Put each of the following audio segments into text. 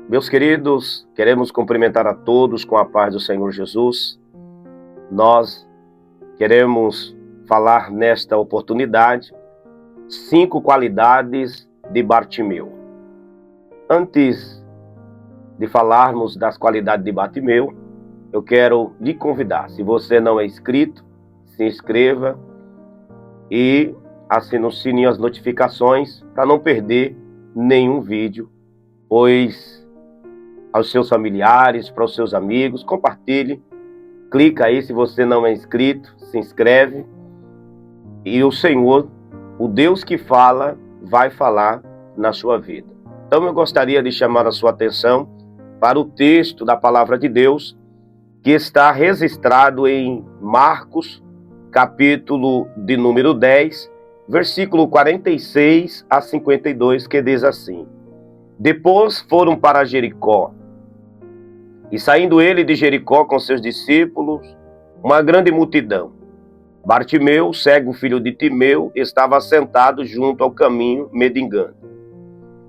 Meus queridos, queremos cumprimentar a todos com a paz do Senhor Jesus. Nós queremos falar nesta oportunidade 5 qualidades de Bartimeu. Antes de falarmos das qualidades de Bartimeu, eu quero lhe convidar, se você não é inscrito, se inscreva e assine o sininho, as notificações, para não perder nenhum vídeo, pois aos seus familiares, para os seus amigos, compartilhe, clica aí se você não é inscrito, se inscreve, e o Senhor, o Deus que fala, vai falar na sua vida. Então eu gostaria de chamar a sua atenção para o texto da Palavra de Deus, que está registrado em Marcos, capítulo de número 10, versículo 46 a 52, que diz assim: Depois foram para Jericó, e saindo ele de Jericó com seus discípulos, uma grande multidão. Bartimeu, cego filho de Timeu, estava sentado junto ao caminho, mendigando.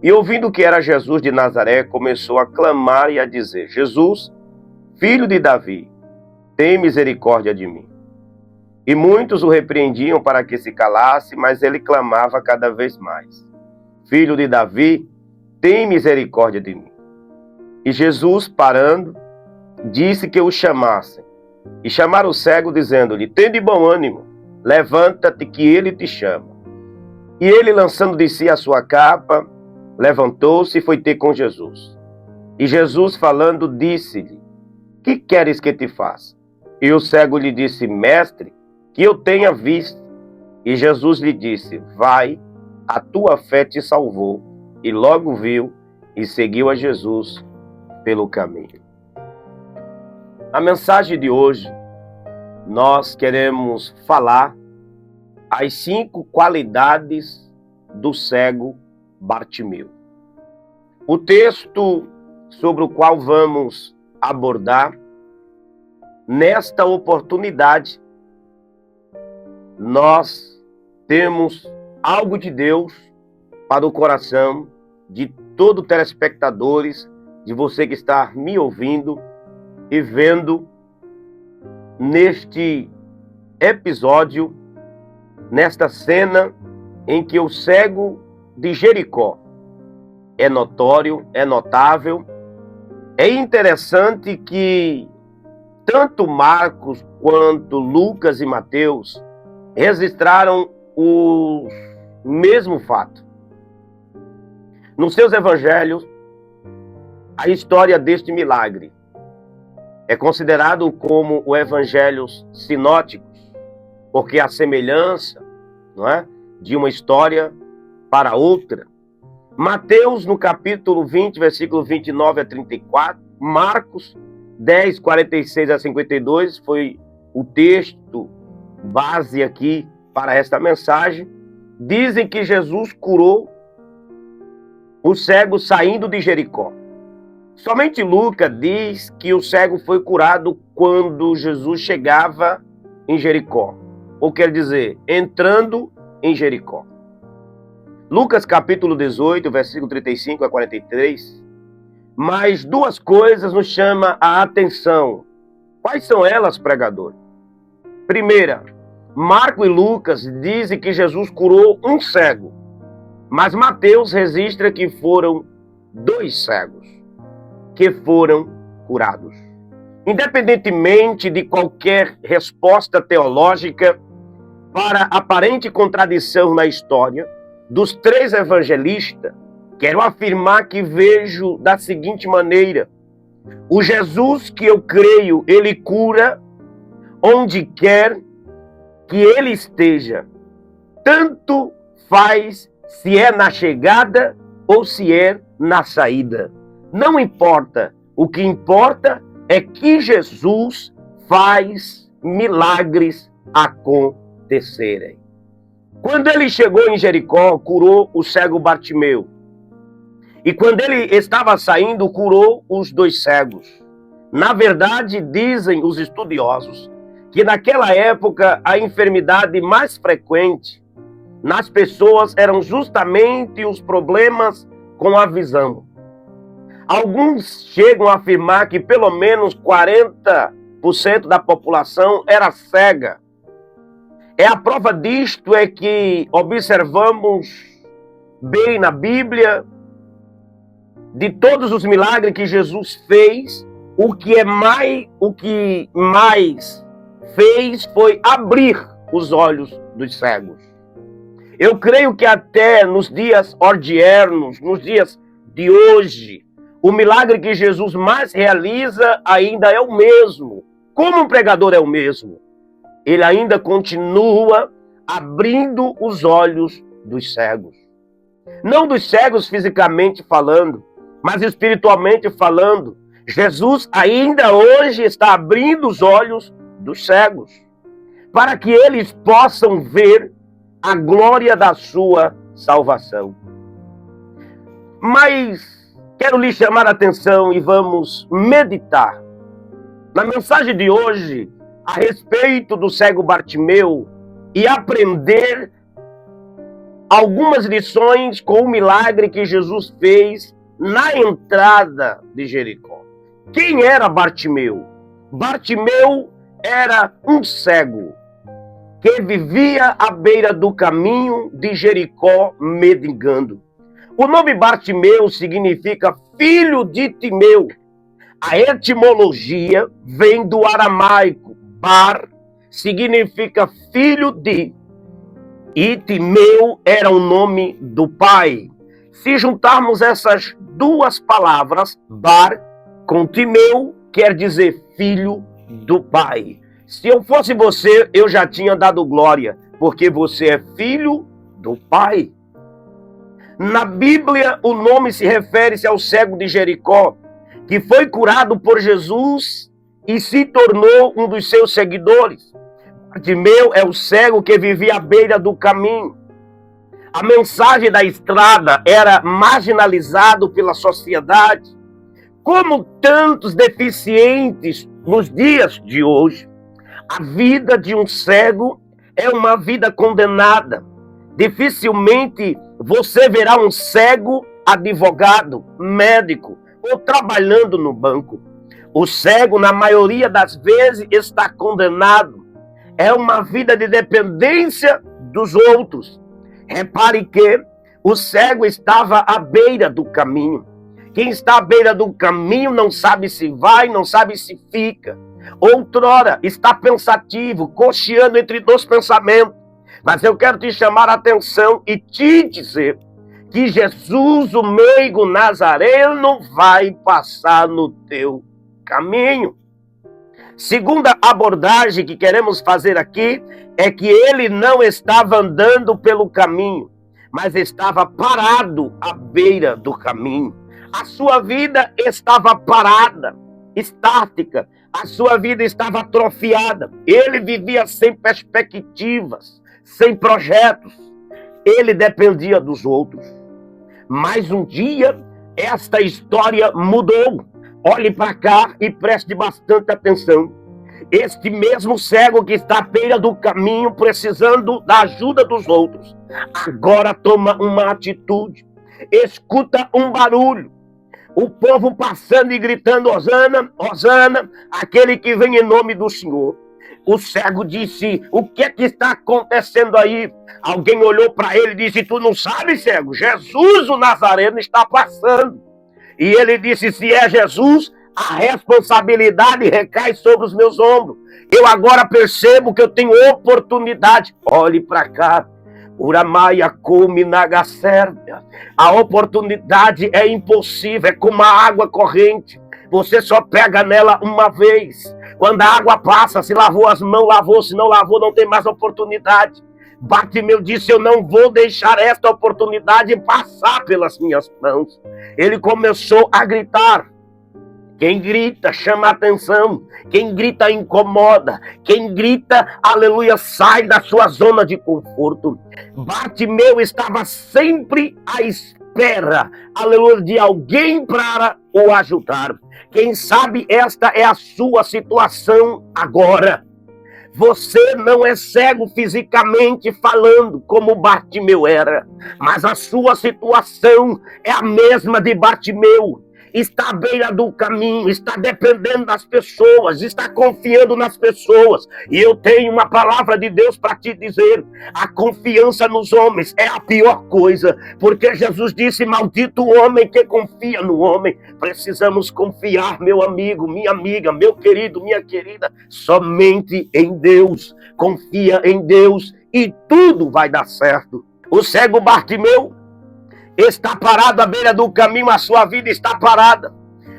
E ouvindo que era Jesus de Nazaré, começou a clamar e a dizer: Jesus, filho de Davi, tem misericórdia de mim. E muitos o repreendiam para que se calasse, mas ele clamava cada vez mais: Filho de Davi, tem misericórdia de mim. E Jesus, parando, disse que o chamassem. E chamaram o cego, dizendo-lhe: Tende bom ânimo, levanta-te, que ele te chama. E ele, lançando de si a sua capa, levantou-se e foi ter com Jesus. E Jesus, falando, disse-lhe: Que queres que te faça? E o cego lhe disse: Mestre, que eu tenha visto. E Jesus lhe disse: Vai, a tua fé te salvou. E logo viu e seguiu a Jesus pelo caminho. A mensagem de hoje, nós queremos falar as 5 qualidades do cego Bartimeu. O texto sobre o qual vamos abordar, nesta oportunidade, nós temos algo de Deus para o coração de todos os telespectadores, de você que está me ouvindo e vendo neste episódio, nesta cena em que o cego de Jericó é notório, é notável. É interessante que tanto Marcos quanto Lucas e Mateus registraram o mesmo fato. Nos seus evangelhos, a história deste milagre é considerado como o evangelho sinótico, porque a semelhança, não é, de uma história para outra. Mateus, no capítulo 20, versículo 29 a 34, Marcos 10, 46 a 52, foi o texto base aqui para esta mensagem. Dizem que Jesus curou o cego saindo de Jericó. Somente Lucas diz que o cego foi curado quando Jesus chegava em Jericó. Ou quer dizer, entrando em Jericó. Lucas capítulo 18, versículo 35 a 43. Mas 2 coisas nos chamam a atenção. Quais são elas, pregador? Primeira, Marcos e Lucas dizem que Jesus curou um cego. Mas Mateus registra que foram 2 cegos que foram curados. Independentemente de qualquer resposta teológica para a aparente contradição na história dos 3 evangelistas, quero afirmar que vejo da seguinte maneira: o Jesus que eu creio, ele cura onde quer que ele esteja. Tanto faz se é na chegada ou se é na saída. Não importa. O que importa é que Jesus faz milagres acontecerem. Quando ele chegou em Jericó, curou o cego Bartimeu. E quando ele estava saindo, curou os 2 cegos. Na verdade, dizem os estudiosos que naquela época a enfermidade mais frequente nas pessoas eram justamente os problemas com a visão. Alguns chegam a afirmar que pelo menos 40% da população era cega. A prova disto é que observamos bem na Bíblia, de todos os milagres que Jesus fez, o que mais fez foi abrir os olhos dos cegos. Eu creio que até nos dias ordiernos, nos dias de hoje, o milagre que Jesus mais realiza ainda é o mesmo. Como um pregador é o mesmo, ele ainda continua abrindo os olhos dos cegos. Não dos cegos fisicamente falando, mas espiritualmente falando. Jesus ainda hoje está abrindo os olhos dos cegos, para que eles possam ver a glória da sua salvação. Mas quero lhe chamar a atenção e vamos meditar na mensagem de hoje a respeito do cego Bartimeu e aprender algumas lições com o milagre que Jesus fez na entrada de Jericó. Quem era Bartimeu? Bartimeu era um cego que vivia à beira do caminho de Jericó mendigando. O nome Bartimeu significa filho de Timeu. A etimologia vem do aramaico. Bar significa filho de, e Timeu era o nome do pai. Se juntarmos essas duas palavras, Bar com Timeu, quer dizer filho do pai. Se eu fosse você, eu já tinha dado glória, porque você é filho do pai. Na Bíblia, o nome se refere-se ao cego de Jericó, que foi curado por Jesus e se tornou um dos seus seguidores. Bartimeu é o cego que vivia à beira do caminho. A mensagem da estrada era marginalizado pela sociedade. Como tantos deficientes nos dias de hoje, a vida de um cego é uma vida condenada. Dificilmente você verá um cego advogado, médico ou trabalhando no banco. O cego, na maioria das vezes, está condenado. É uma vida de dependência dos outros. Repare que o cego estava à beira do caminho. Quem está à beira do caminho não sabe se vai, não sabe se fica. Outrora está pensativo, cocheando entre dois pensamentos. Mas eu quero te chamar a atenção e te dizer que Jesus, o meigo nazareno, vai passar no teu caminho. Segunda abordagem que queremos fazer aqui é que ele não estava andando pelo caminho, mas estava parado à beira do caminho. A sua vida estava parada, estática. A sua vida estava atrofiada. Ele vivia sem perspectivas, sem projetos. Ele dependia dos outros. Mas um dia, esta história mudou. Olhe para cá e preste bastante atenção. Este mesmo cego que está à beira do caminho, precisando da ajuda dos outros, agora toma uma atitude. Escuta um barulho. O povo passando e gritando, Hosana, Hosana, aquele que vem em nome do Senhor. O cego disse, o que é que está acontecendo aí? Alguém olhou para ele e disse, tu não sabe, cego? Jesus o Nazareno está passando. E ele disse, se é Jesus, a responsabilidade recai sobre os meus ombros. Eu agora percebo que eu tenho oportunidade. Olhe para cá. Uramaia come nagacerda. A oportunidade é impossível, é como a água corrente. Você só pega nela uma vez. Quando a água passa, se lavou as mãos, lavou, se não lavou, não tem mais oportunidade. Bartimeu disse, eu não vou deixar esta oportunidade passar pelas minhas mãos. Ele começou a gritar. Quem grita chama a atenção, quem grita incomoda, quem grita, aleluia, sai da sua zona de conforto. Bartimeu estava sempre à espera, aleluia, de alguém para o ajudar. Quem sabe esta é a sua situação agora. Você não é cego fisicamente falando, como Bartimeu era, mas a sua situação é a mesma de Bartimeu. está à beira do caminho, está dependendo das pessoas, está confiando nas pessoas. E eu tenho uma palavra de Deus para te dizer: a confiança nos homens é a pior coisa, porque Jesus disse: maldito o homem que confia no homem. Precisamos confiar, meu amigo, minha amiga, meu querido, minha querida, somente em Deus. Confia em Deus e tudo vai dar certo. O cego Bartimeu está parado à beira do caminho, a sua vida está parada.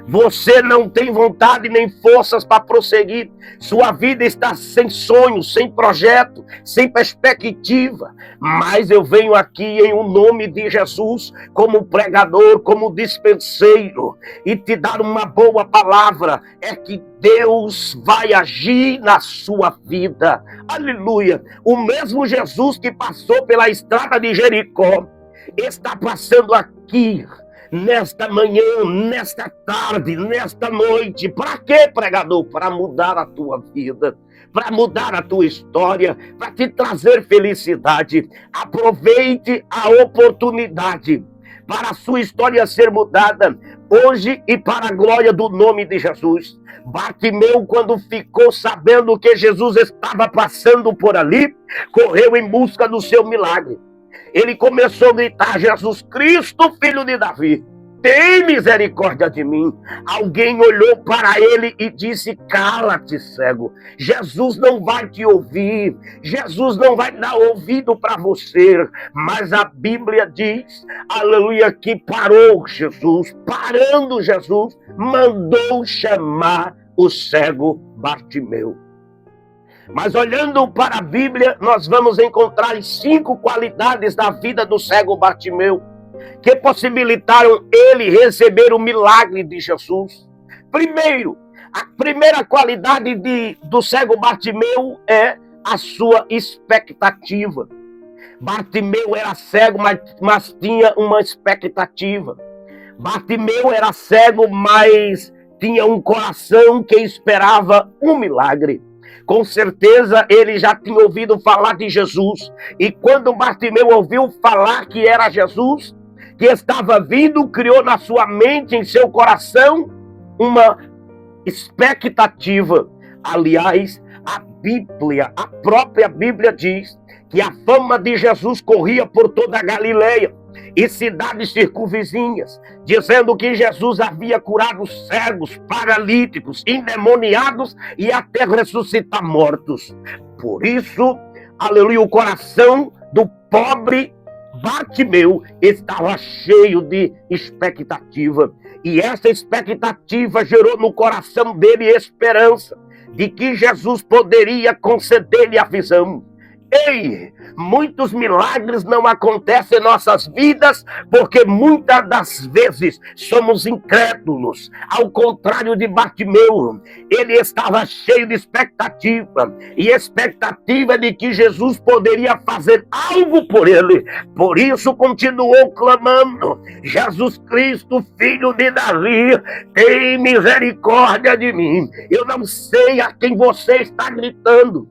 Você não tem vontade nem forças para prosseguir. Sua vida está sem sonho, sem projeto, sem perspectiva. Mas eu venho aqui em o nome de Jesus, como pregador, como dispenseiro, e te dar uma boa palavra. É que Deus vai agir na sua vida. Aleluia! O mesmo Jesus que passou pela estrada de Jericó está passando aqui, nesta manhã, nesta tarde, nesta noite. Para quê, pregador? Para mudar a tua vida, para mudar a tua história, para te trazer felicidade. Aproveite a oportunidade para a sua história ser mudada hoje e para a glória do nome de Jesus. Bartimeu, quando ficou sabendo que Jesus estava passando por ali, correu em busca do seu milagre. Ele começou a gritar: Jesus Cristo, filho de Davi, tem misericórdia de mim. Alguém olhou para ele e disse: cala-te, cego. Jesus não vai te ouvir. Jesus não vai dar ouvido para você. Mas a Bíblia diz, aleluia, que parou Jesus. Parando Jesus, mandou chamar o cego Bartimeu. Mas olhando para a Bíblia, nós vamos encontrar 5 qualidades da vida do cego Bartimeu que possibilitaram ele receber o milagre de Jesus. Primeiro, a primeira qualidade do cego Bartimeu é a sua expectativa. Bartimeu era cego, mas tinha uma expectativa. Bartimeu era cego, mas tinha um coração que esperava um milagre. Com certeza ele já tinha ouvido falar de Jesus. E quando Bartimeu ouviu falar que era Jesus, que estava vindo, criou na sua mente, em seu coração, uma expectativa. Aliás, a própria Bíblia diz que a fama de Jesus corria por toda a Galileia e cidades circunvizinhas, dizendo que Jesus havia curado cegos, paralíticos, endemoniados e até ressuscitar mortos. Por isso, aleluia, o coração do pobre Bartimeu estava cheio de expectativa. E essa expectativa gerou no coração dele esperança de que Jesus poderia conceder-lhe a visão. Ei, muitos milagres não acontecem em nossas vidas porque muitas das vezes somos incrédulos. Ao contrário de Bartimeu, ele estava cheio de expectativa, e expectativa de que Jesus poderia fazer algo por ele. Por isso continuou clamando: Jesus Cristo, filho de Davi, tem misericórdia de mim. Eu não sei a quem você está gritando.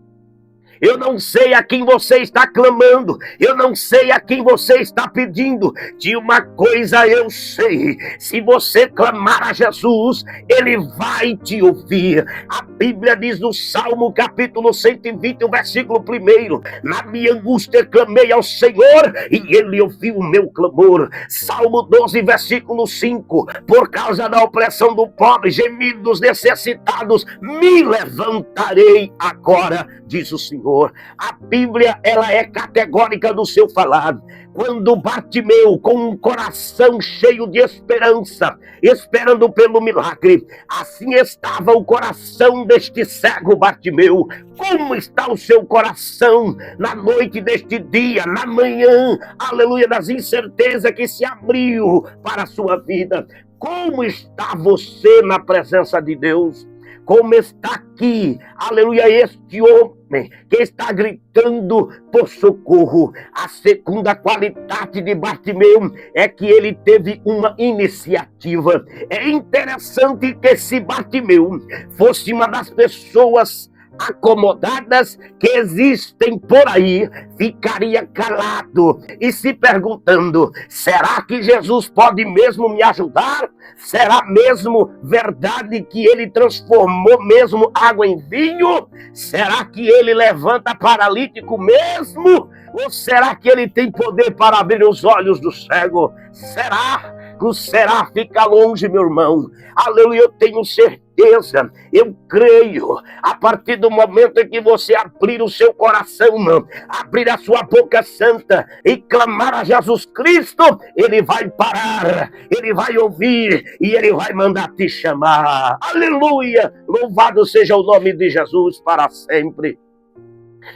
Eu não sei a quem você está clamando. Eu não sei a quem você está pedindo. De uma coisa eu sei: se você clamar a Jesus, Ele vai te ouvir. A Bíblia diz no Salmo capítulo 120, o versículo 1: na minha angústia clamei ao Senhor e Ele ouviu o meu clamor. Salmo 12, versículo 5: por causa da opressão do pobre, gemido dos necessitados, me levantarei agora, diz o Senhor. A Bíblia, ela é categórica no seu falar. Quando Bartimeu, com um coração cheio de esperança, esperando pelo milagre, assim estava o coração deste cego Bartimeu. Como está o seu coração na noite deste dia, na manhã, aleluia, das incertezas que se abriu para a sua vida? Como está você na presença de Deus? Como está aqui, aleluia, este homem que está gritando por socorro? A segunda qualidade de Bartimeu é que ele teve uma iniciativa. É interessante que se Bartimeu fosse uma das pessoas, acomodadas que existem por aí, ficaria calado e se perguntando: será que Jesus pode mesmo me ajudar? Será mesmo verdade que ele transformou mesmo água em vinho? Será que ele levanta paralítico mesmo? Ou será que ele tem poder para abrir os olhos do cego? Será? O será fica longe, meu irmão. Aleluia, eu tenho certeza, eu creio, a partir do momento em que você abrir o seu coração, abrir a sua boca santa e clamar a Jesus Cristo, ele vai parar, ele vai ouvir e ele vai mandar te chamar. Aleluia, louvado seja o nome de Jesus para sempre.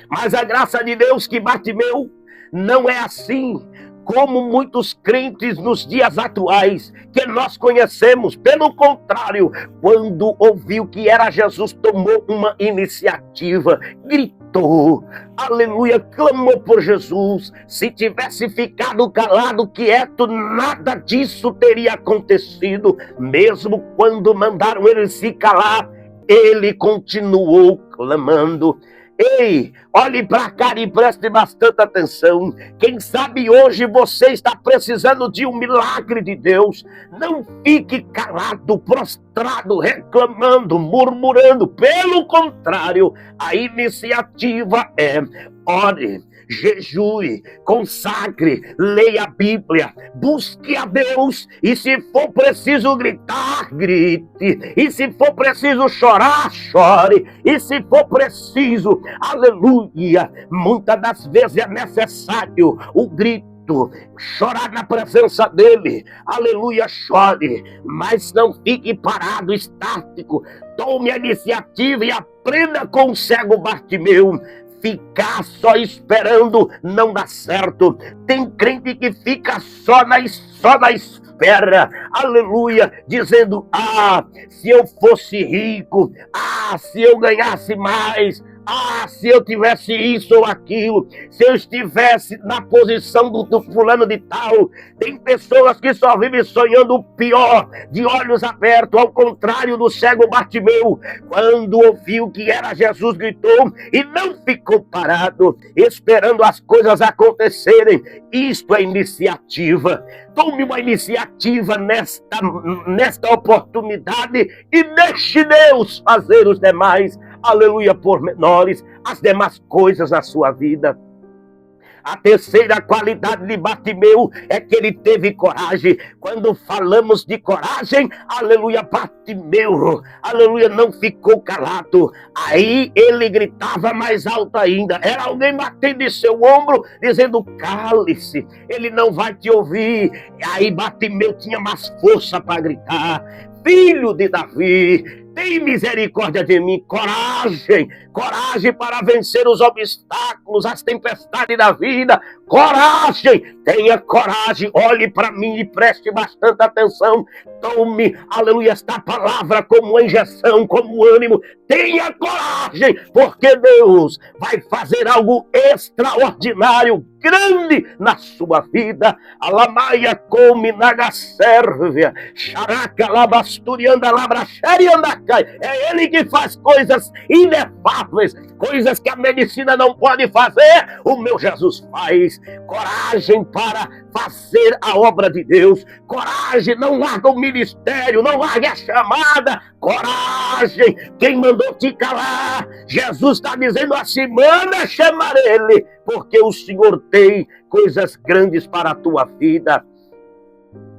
Mas a graça de Deus que Bartimeu não é assim como muitos crentes nos dias atuais que nós conhecemos. Pelo contrário, quando ouviu que era Jesus, tomou uma iniciativa, gritou, aleluia, clamou por Jesus. Se tivesse ficado calado, quieto, nada disso teria acontecido. Mesmo quando mandaram ele se calar, ele continuou clamando. Ei, olhe para cá e preste bastante atenção. Quem sabe hoje você está precisando de um milagre de Deus. Não fique calado, prostrado, reclamando, murmurando. Pelo contrário, a iniciativa é: ore, jejue, consagre, leia a Bíblia, busque a Deus, e se for preciso gritar, grite, e se for preciso chorar, chore, e se for preciso, aleluia, muitas das vezes é necessário o grito, chorar na presença dele, aleluia, chore, mas não fique parado, estático. Tome a iniciativa e aprenda com o cego Bartimeu. Ficar só esperando não dá certo. Tem crente que fica só na espera, aleluia, dizendo: se eu fosse rico, se eu ganhasse mais, se eu tivesse isso ou aquilo, se eu estivesse na posição do fulano de tal. Tem pessoas que só vivem sonhando o pior, de olhos abertos, ao contrário do cego Bartimeu. Quando ouviu que era Jesus, gritou e não ficou parado, esperando as coisas acontecerem. Isto é iniciativa. Tome uma iniciativa nesta oportunidade e deixe Deus fazer os demais, aleluia, pormenores, as demais coisas na sua vida. A terceira qualidade de Bartimeu é que ele teve coragem. Quando falamos de coragem, aleluia, Bartimeu, aleluia, não ficou calado. Aí ele gritava mais alto ainda. Era alguém batendo em seu ombro, dizendo: cale-se, ele não vai te ouvir. Aí Bartimeu tinha mais força para gritar: filho de Davi, tem misericórdia de mim. Coragem, coragem para vencer os obstáculos, as tempestades da vida. Coragem, tenha coragem. Olhe para mim e preste bastante atenção. Tome, aleluia, esta palavra como injeção, como ânimo. Tenha coragem, porque Deus vai fazer algo extraordinário, grande na sua vida. Alamaia come naga sérvia, xaraca labasturianda labraxeriandacai. É ele que faz coisas inefáveis, coisas que a medicina não pode fazer, o meu Jesus faz. Coragem para fazer a obra de Deus. Coragem, não larga o ministério, não larga a chamada. Coragem, quem mandou te calar? Jesus está dizendo assim: manda chamar ele, porque o Senhor tem coisas grandes para a tua vida.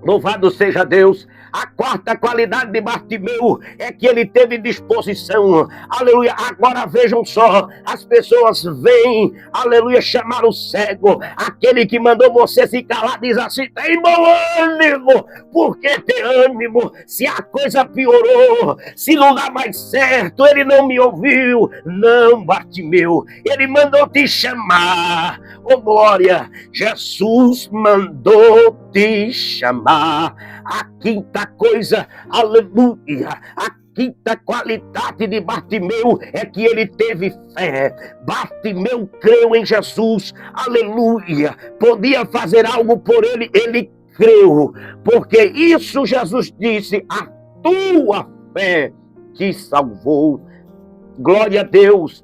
Louvado seja Deus. A quarta qualidade de Bartimeu é que ele teve disposição. Aleluia. Agora vejam só, as pessoas vêm, aleluia, chamar o cego. Aquele que mandou você se calar diz assim: tem bom ânimo. Por que ter ânimo? Se a coisa piorou, se não dá mais certo, ele não me ouviu. Não, Bartimeu, ele mandou te chamar. Oh glória, Jesus mandou te chamar. A quinta coisa, aleluia, a quinta qualidade de Bartimeu é que ele teve fé. Bartimeu creu em Jesus, aleluia, podia fazer algo por ele, ele creu, porque isso Jesus disse: a tua fé te salvou. Glória a Deus.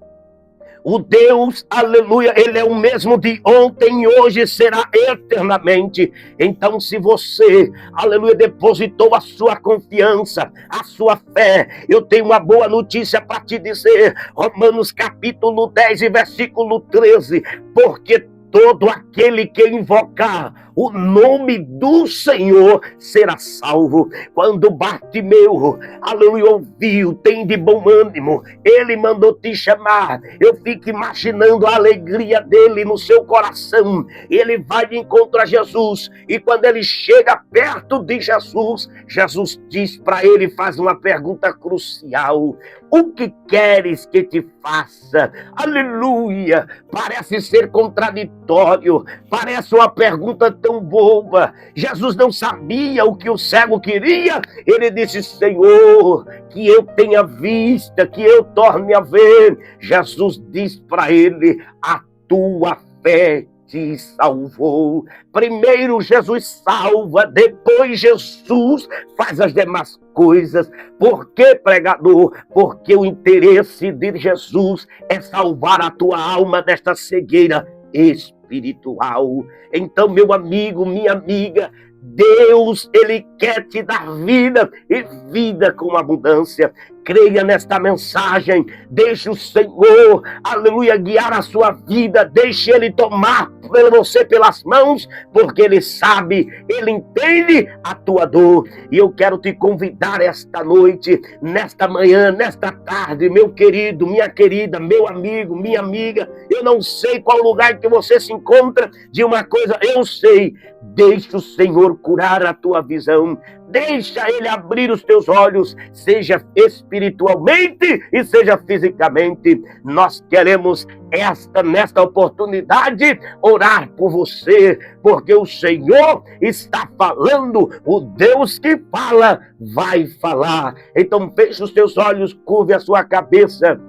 O Deus, aleluia, Ele é o mesmo de ontem e hoje, será eternamente. Então, se você, aleluia, depositou a sua confiança, a sua fé, eu tenho uma boa notícia para te dizer. Romanos capítulo 10 e versículo 13. Porque todo aquele que invocar o nome do Senhor será salvo. Quando Bartimeu, aleluia, ouviu, tem de bom ânimo, ele mandou te chamar. Eu fico imaginando a alegria dele no seu coração. Ele vai de encontro a Jesus, e quando ele chega perto de Jesus, Jesus diz para ele, faz uma pergunta crucial: o que queres que te faça? Aleluia! Parece ser contraditório, parece uma pergunta tão boba. Jesus não sabia o que o cego queria. Ele disse: Senhor, que eu tenha vista, que eu torne a ver. Jesus diz para ele: a tua fé te salvou. Primeiro Jesus salva, depois Jesus faz as demais coisas. Por que, pregador? Porque o interesse de Jesus é salvar a tua alma desta cegueira espiritual. Então, meu amigo, minha amiga, Deus, Ele quer te dar vida, e vida com abundância. Creia nesta mensagem, deixe o Senhor, aleluia, guiar a sua vida, deixe Ele tomar você pelas mãos, porque Ele sabe, Ele entende a tua dor. E eu quero te convidar esta noite, nesta manhã, nesta tarde, meu querido, minha querida, meu amigo, minha amiga, eu não sei qual lugar que você se encontra, de uma coisa eu sei: deixe o Senhor curar a tua visão, deixa Ele abrir os teus olhos, seja espiritualmente e seja fisicamente. Nós queremos nesta oportunidade orar por você, porque o Senhor está falando, o Deus que fala vai falar. Então feche os teus olhos, curve a sua cabeça.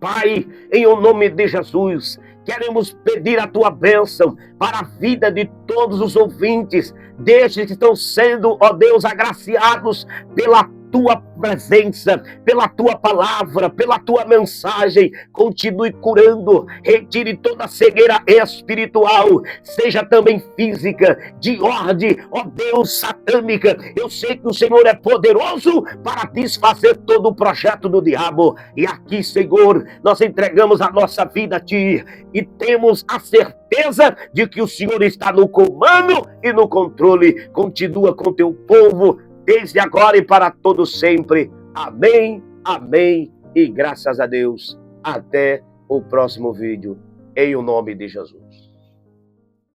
Pai, em o nome de Jesus, queremos pedir a tua bênção para a vida de todos os ouvintes, destes que estão sendo, ó Deus, agraciados pela tua presença, pela tua palavra, pela tua mensagem. Continue curando, retire toda a cegueira espiritual, seja também física, de ordem, ó Deus, satânica. Eu sei que o Senhor é poderoso para desfazer todo o projeto do diabo. E aqui, Senhor, nós entregamos a nossa vida a ti e temos a certeza de que o Senhor está no comando e no controle. Continua com teu povo, desde agora e para todo sempre. Amém, amém e graças a Deus. Até o próximo vídeo, em o nome de Jesus.